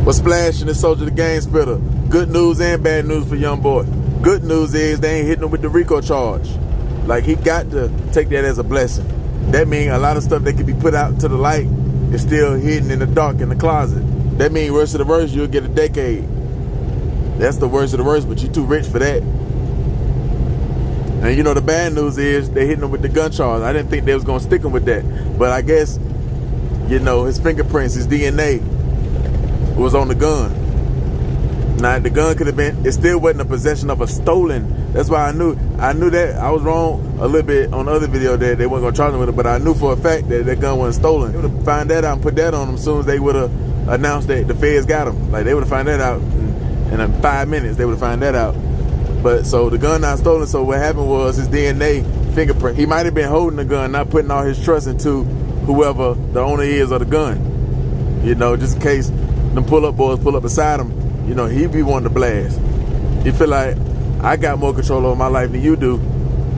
What's splashing the soldier the game spitter? Good news and bad news for Youngboy. Good news is they ain't hitting him with the Rico charge. Like, he got to take that as a blessing. That means a lot of stuff that can be put out to the light is still hidden in the dark in the closet. That means worst of the worst, you'll get a decade. That's the worst of the worst, but you too rich for that. And you know the bad news is they hitting him with the gun charge. I didn't think they was gonna stick him with that, but I guess, you know, his fingerprints, his DNA was on the gun. Now the gun could have been, it still wasn't a possession of a stolen. That's why I knew that I was wrong a little bit on the other video that they weren't gonna charge him with it, but I knew for a fact that that gun wasn't stolen. They would have found that out and put that on him as soon as they would have announced that the feds got him. Like, they would have found that out in 5 minutes. They would have found that out. But so the gun not stolen. So what happened was his DNA fingerprint. He might have been holding the gun, not putting all his trust into whoever the owner is of the gun. You know, just in case them pull-up boys pull up beside him, you know, he be wanting to blast. He feel like, I got more control over my life than you do.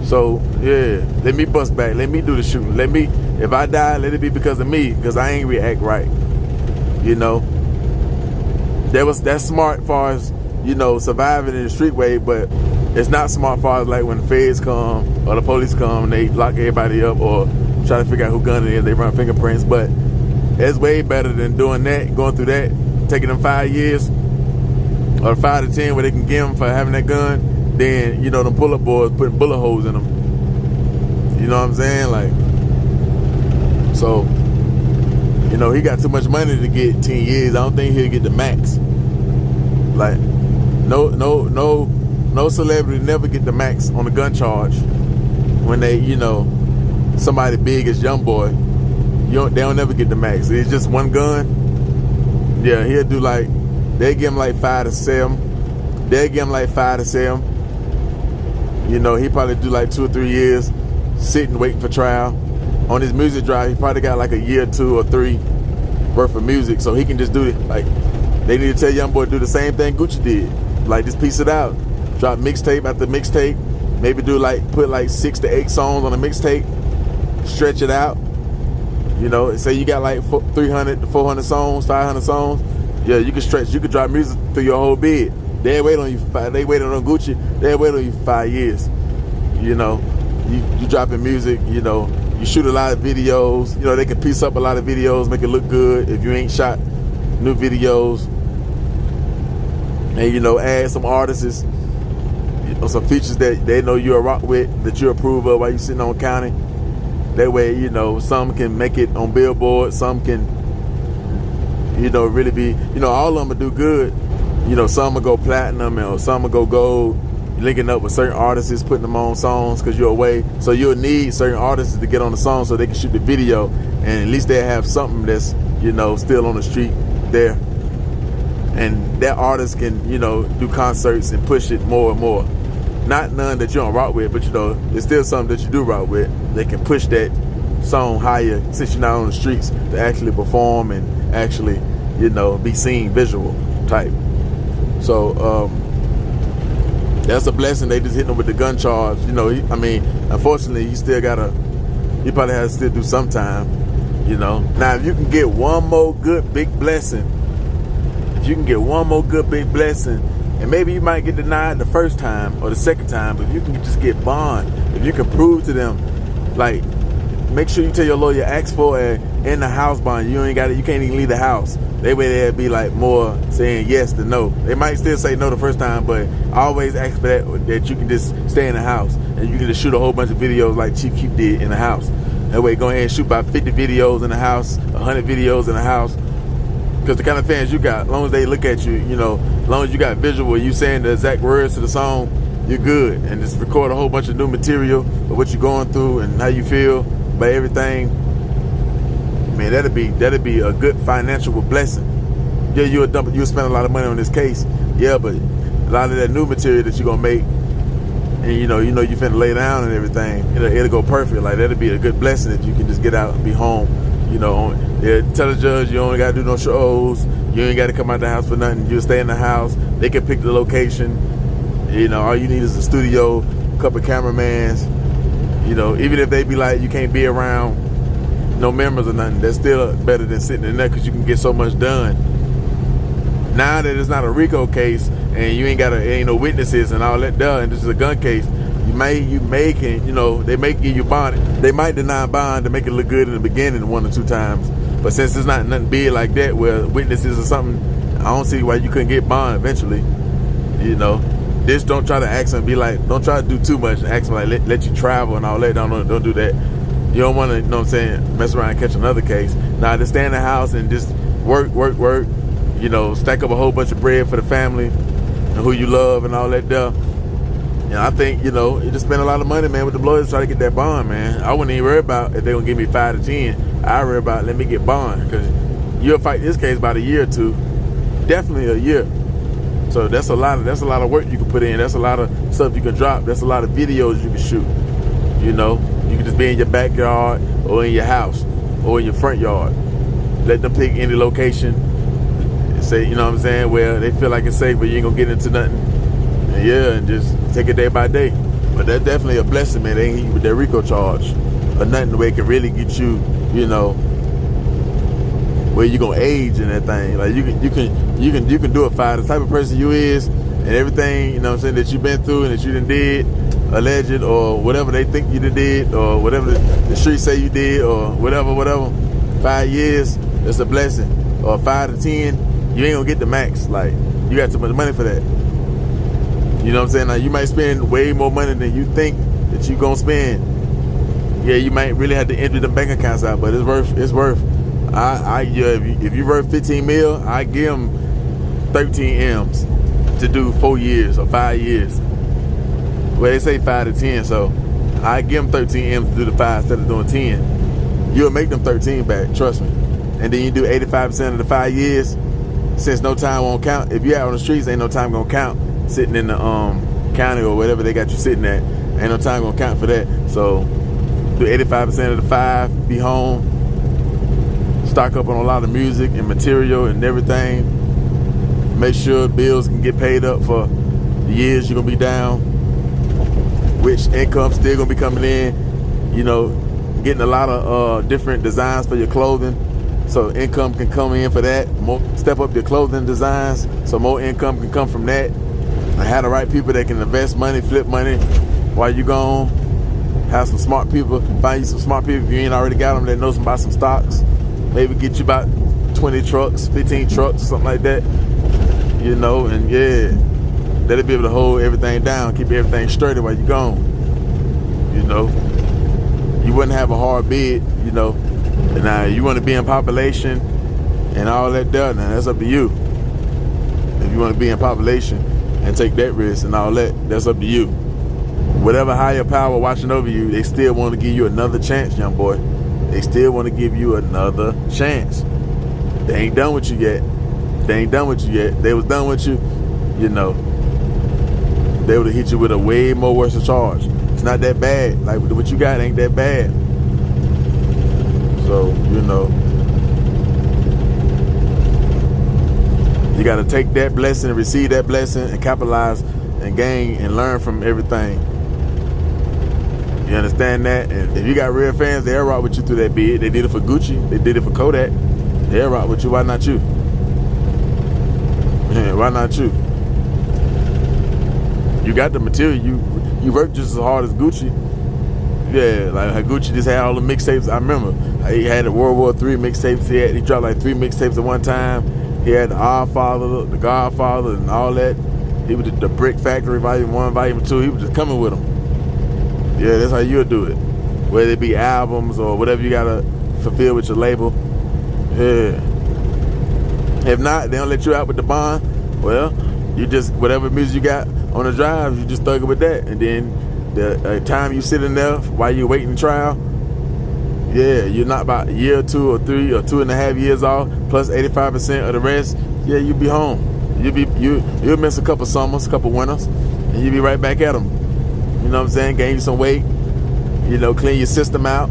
So yeah, let me bust back. Let me do the shooting. Let me, if I die, let it be because of me, because I ain't react right. You know, that's smart as far as, you know, surviving in the street way, but it's not smart as far as like when the feds come or the police come and they lock everybody up or try to figure out who gun it is, they run fingerprints. But it's way better than doing that, going through that, taking them 5 years or 5 to 10 where they can get them for having that gun, then, you know, them pull-up boys putting bullet holes in them. You know what I'm saying? Like, so, you know, he got too much money to get 10 years. I don't think he'll get the max. Like, no celebrity never get the max on a gun charge when they, you know, somebody big as Youngboy. They don't never get the max. It's just one gun. Yeah, he'll do like, they give him like 5 to 7. They'll give him like 5 to 7. You know, he probably do like 2 or 3 years sitting waiting for trial. On his music drive, he probably got like a year, 2 or 3 worth of music, so he can just do it. Like, they need to tell Youngboy to do the same thing Gucci did. Like, just piece it out. Drop mixtape after mixtape. Maybe do like, put like 6 to 8 songs on a mixtape. Stretch it out. You know, say you got like 300 to 400 songs, 500 songs. Yeah, you can stretch. You can drop music through your whole bid. They wait on you. They waited on Gucci. They wait on you for 5 years. You know, you dropping music. You know, you shoot a lot of videos. You know, they can piece up a lot of videos, make it look good. If you ain't shot new videos, and you know, add some artists, you know, some features that they know you're a rock with, that you approve of while you sitting on county. That way, you know, some can make it on Billboard, some can, you know, really be, you know, all of them will do good. You know, some will go platinum or some will go gold, linking up with certain artists, putting them on songs because you're away. So you'll need certain artists to get on the song so they can shoot the video, and at least they have something that's, you know, still on the street there. And that artist can, you know, do concerts and push it more and more. Not none that you don't rock with, but you know, it's still something that you do rock with. They can push that song higher since you're not on the streets to actually perform and actually, you know, be seen visual type. So that's a blessing. They just hit him with the gun charge. You know, I mean, unfortunately, he probably has to still do some time, you know. Now, if you can get one more good big blessing, and maybe you might get denied the first time or the second time, but if you can just get bond, if you can prove to them, like, make sure you tell your lawyer, ask for in the house bond. You can't even leave the house. That way they'll be like more saying yes than no. They might still say no the first time, but always ask for that you can just stay in the house and you can just shoot a whole bunch of videos like Chief Keef did in the house. That way, go ahead and shoot about 50 videos in the house, 100 videos in the house. Because the kind of fans you got, as long as they look at you, you know, as long as you got visual, you saying the exact words to the song, you're good. And just record a whole bunch of new material of what you're going through and how you feel about everything. Man, that'd be a good financial blessing. Yeah, you'll spend a lot of money on this case. Yeah, but a lot of that new material that you're gonna make, and you know you finna lay down and everything, it'll go perfect. Like, that'd be a good blessing if you can just get out and be home. You know, tell the judge you only gotta do no shows. You ain't gotta come out the house for nothing. You stay in the house. They can pick the location. You know, all you need is a studio, a couple of cameramans. You know, even if they be like, you can't be around no members or nothing, that's still better than sitting in there because you can get so much done. Now that it's not a Rico case and you ain't no witnesses and all that there, and this is a gun case, you may can, you know, they may give you bond. They might deny bond to make it look good in the beginning 1 or 2 times. But since it's not nothing big like that where witnesses or something, I don't see why you couldn't get bond eventually. You know, just don't try to ask them, be like, don't try to do too much and ask them like let you travel and all that. Don't do that. You don't want to, you know what I'm saying, mess around and catch another case. Now, just stay in the house and just work, you know, stack up a whole bunch of bread for the family and who you love and all that there. And I think, you know, you just spend a lot of money, man, with the lawyers try to get that bond, man. I wouldn't even worry about if they're going to give me 5 to 10. I worry about let me get bond, because you'll fight this case about a year or 2. Definitely a year. So that's a lot of work you can put in. That's a lot of stuff you can drop. That's a lot of videos you can shoot. You know, you can just be in your backyard or in your house or in your front yard. Let them pick any location and say, you know what I'm saying, where they feel like it's safe, but you ain't gonna get into nothing. And yeah, and just take it day by day. But that's definitely a blessing, man. They ain't hit you with that Rico charge or nothing where it can really get you, you know, where you gonna age in that thing. Like you can do it fine. The type of person you is and everything, you know what I'm saying, that you've been through and that you done did, alleged or whatever they think you done did, or whatever the streets say you did, or whatever. 5 years, that's a blessing. Or 5 to 10, you ain't gonna get the max. Like, you got too much money for that. You know what I'm saying? Now you might spend way more money than you think that you gonna spend. Yeah, you might really have to empty the bank accounts out, but it's worth. If you worth 15 mil, I give them 13 M's to do 4 years or 5 years. Well, they say 5 to 10, so I give them 13 M's to do the 5 instead of doing 10. You'll make them 13 back, trust me. And then you do 85% of the 5 years, since no time won't count. If you're out on the streets, ain't no time gonna count. Sitting in the county or whatever they got you sitting at, ain't no time gonna count for that. So do 85% of the 5, be home, stock up on a lot of music and material and everything. Make sure bills can get paid up for the years you're gonna be down, which income still gonna be coming in, you know, getting a lot of different designs for your clothing, so income can come in for that. Step up your clothing designs so more income can come from that. And have the right people that can invest money, flip money while you gone. Have some smart people, find you some smart people if you ain't already got them that knows about some stocks. Maybe get you about 20 trucks, 15 trucks, something like that. You know, and yeah, that'll be able to hold everything down, keep everything straight while you gone. You know, you wouldn't have a hard bid, you know. And now you want to be in population and all that there, now that's up to you. If you want to be in population and take that risk and all that, that's up to you. Whatever higher power watching over you, they still want to give you another chance, young boy. They still want to give you another chance. They ain't done with you yet. They ain't done with you yet. They was done with you, you know, they would have hit you with a way more worse charge. It's not that bad. Like, what you got ain't that bad. So, you know, you got to take that blessing and receive that blessing and capitalize and gain and learn from everything. You understand that? And if you got real fans, they'll rock with you through that bid. They did it for Gucci. They did it for Kodak. They'll rock with you. Why not you? Yeah, why not you? You got the material. You work just as hard as Gucci. Yeah, like Gucci just had all the mixtapes. I remember he had the World War III mixtapes. He dropped like 3 mixtapes at one time. He had the Godfather, the Godfather, and all that. He was the Brick Factory, Volume 1, Volume 2. He was just coming with them. Yeah, that's how you'll do it. Whether it be albums or whatever you gotta fulfill with your label. Yeah. If not, they don't let you out with the bond. Well, you just, whatever music you got on the drive, you just thug it with that. And then the time you sit in there while you're waiting trial, yeah, you're not about a year or 2 or 3 or 2.5 years off, plus 85% of the rest. Yeah, you'll be home. You'll miss a couple summers, a couple winters, and you'll be right back at them. You know what I'm saying? Gain you some weight. You know, clean your system out.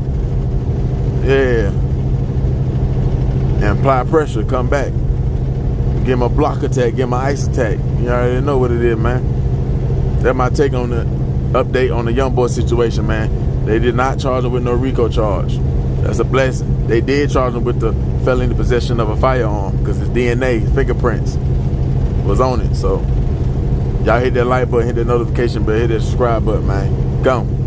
Yeah. And apply pressure. Come back. Give him a block attack. Give him an ice attack. You already know what it is, man. That's my take on the update on the Youngboy situation, man. They did not charge him with no Rico charge. That's a blessing. They did charge him with the felon in possession of a firearm because it's DNA, fingerprints. was on it. So y'all hit that like button, hit that notification bell, hit that subscribe button, man. Gone.